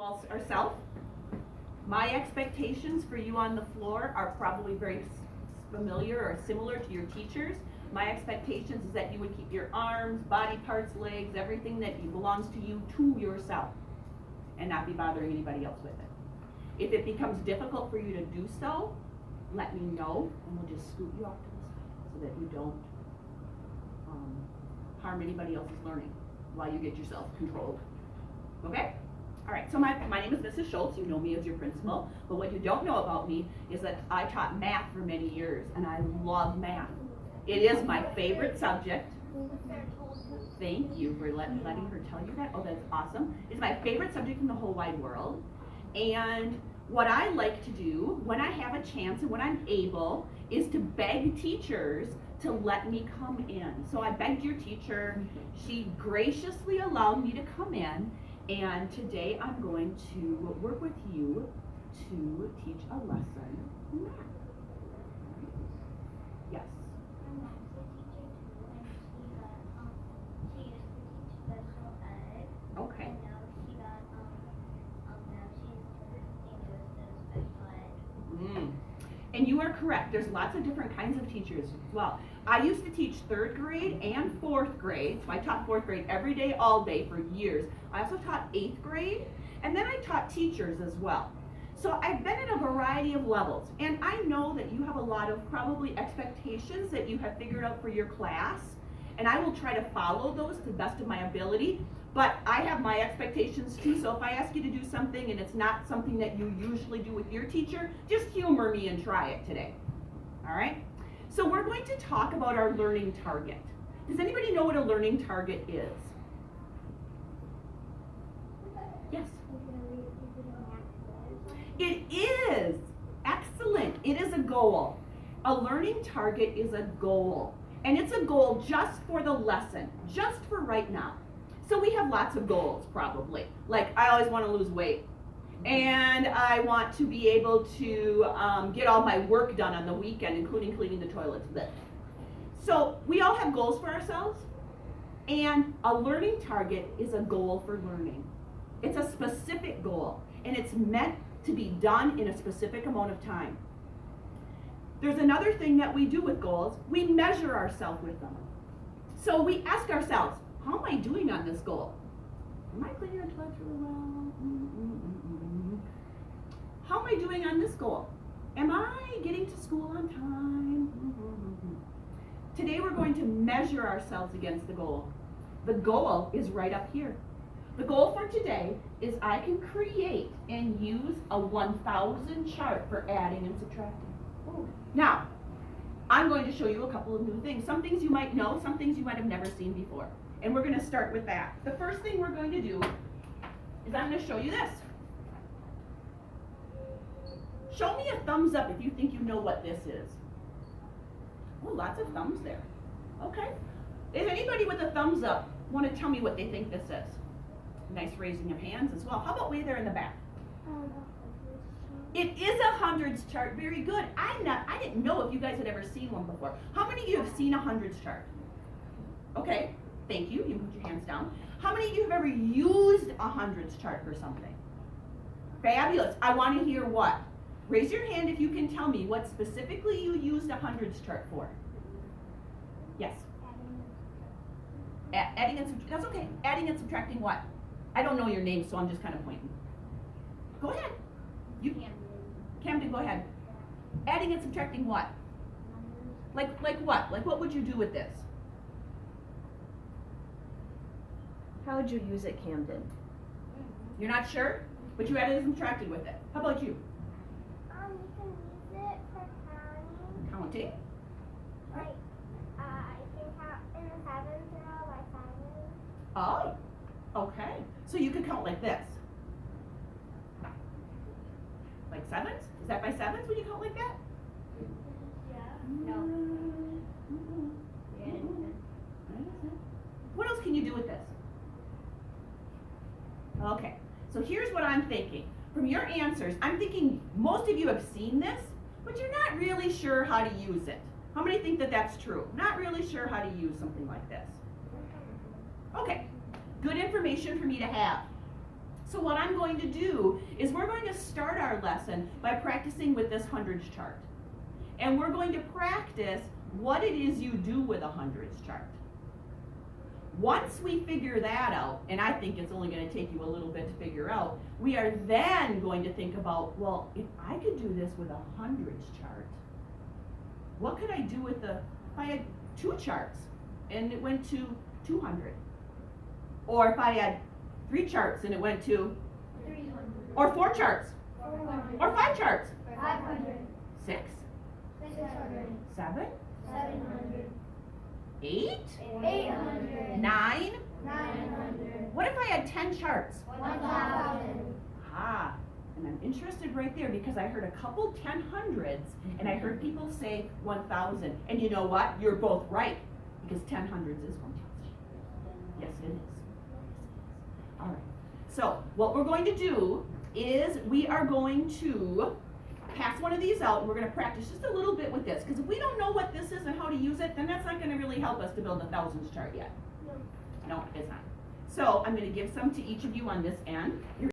ourselves. My expectations for you on the floor are probably very familiar or similar to your teachers. My expectations is that you would keep your arms, body parts, legs, everything that belongs to you to yourself and not be bothering anybody else with it. If it becomes difficult for you to do so, let me know and we'll just scoot you off to the side so that you don't harm anybody else's learning while you get yourself controlled. Okay? All right, so my name is Mrs. Schultz. You know me as your principal, but what you don't know about me is that I taught math for many years, and I love math. It is my favorite subject. Thank you for letting her tell you that. Oh, that's awesome. It's my favorite subject in the whole wide world, and what I like to do when I have a chance and when I'm able is to beg teachers to let me come in. So I begged your teacher. She graciously allowed me to come in. And today I'm going to work with you to teach a lesson in math. Yes. My mom's a teacher too, and she used to teach special ed. Okay. And now she got now she's into special ed. And you are correct. There's lots of different kinds of teachers as well. I used to teach 3rd grade and 4th grade, so I taught 4th grade every day, all day for years. I also taught 8th grade, and then I taught teachers as well. So I've been at a variety of levels, and I know that you have a lot of probably expectations that you have figured out for your class, and I will try to follow those to the best of my ability, but I have my expectations too, so if I ask you to do something and it's not something that you usually do with your teacher, just humor me and try it today, all right? So we're going to talk about our learning target. Does anybody know what a learning target is? Yes? It is. Excellent. It is a goal. A learning target is a goal. And it's a goal just for the lesson, just for right now. So we have lots of goals probably. Like I always want to lose weight. And I want to be able to get all my work done on the weekend, including cleaning the toilets. So we all have goals for ourselves. And a learning target is a goal for learning. It's a specific goal. And it's meant to be done in a specific amount of time. There's another thing that we do with goals. We measure ourselves with them. So we ask ourselves, how am I doing on this goal? Am I cleaning the toilets really well? How am I doing on this goal? Am I getting to school on time? Today we're going to measure ourselves against the goal. The goal is right up here. The goal for today is I can create and use a 1,000 chart for adding and subtracting. Now, I'm going to show you a couple of new things. Some things you might know, some things you might have never seen before. And we're going to start with that. The first thing we're going to do is I'm going to show you this. Show me a thumbs up if you think you know what this is. Oh, lots of thumbs there. Okay. Is anybody with a thumbs up want to tell me what they think this is? Nice raising of hands as well. How about way there in the back? It is a hundreds chart. Very good. I didn't know if you guys had ever seen one before. How many of you have seen a hundreds chart? Okay. Thank you. You can put your hands down. How many of you have ever used a hundreds chart for something? Fabulous. I want to hear what? Raise your hand if you can tell me what specifically you used a hundreds chart for. Yes? Adding and subtracting. That's okay. Adding and subtracting what? I don't know your name, so I'm just kind of pointing. Go ahead. You Camden, go ahead. Adding and subtracting what? Like what? Like what would you do with this? How would you use it, Camden? You're not sure? But you added and subtracted with it. How about you? You can use it for counting. Counting? Like, I can count in the 7th row by 7. Oh, okay. So you could count like this. Like sevens? Is that by sevens when you count like that? Yeah. No. What else can you do with this? Okay, so here's what I'm thinking. From your answers, I'm thinking most of you have seen this, but you're not really sure how to use it. How many think that that's true? Not really sure how to use something like this. Okay, good information for me to have. So what I'm going to do is we're going to start our lesson by practicing with this hundreds chart. And we're going to practice what it is you do with a hundreds chart. Once we figure that out, and I think it's only going to take you a little bit to figure out, we are then going to think about, well, if I could do this with a hundreds chart, what could I do with if I had 2 charts and it went to 200? Or if I had 3 charts and it went to, 300. or 4 charts, 400. or 5 charts, 500. 6, 600. 7, 700. 8, 800. 9. 900. What if I had 10 charts? 1,000. Ah, and I'm interested right there because I heard a couple 1000s and I heard people say 1,000. And you know what? You're both right because 10 hundreds is 1,000. Yes, it is. All right. So what we're going to do is we are going to pass one of these out and we're going to practice just a little bit with this because if we don't know what this is and how to use it, then that's not going to really help us to build a thousands chart yet. No, it's not. So I'm going to give some to each of you on this end. You're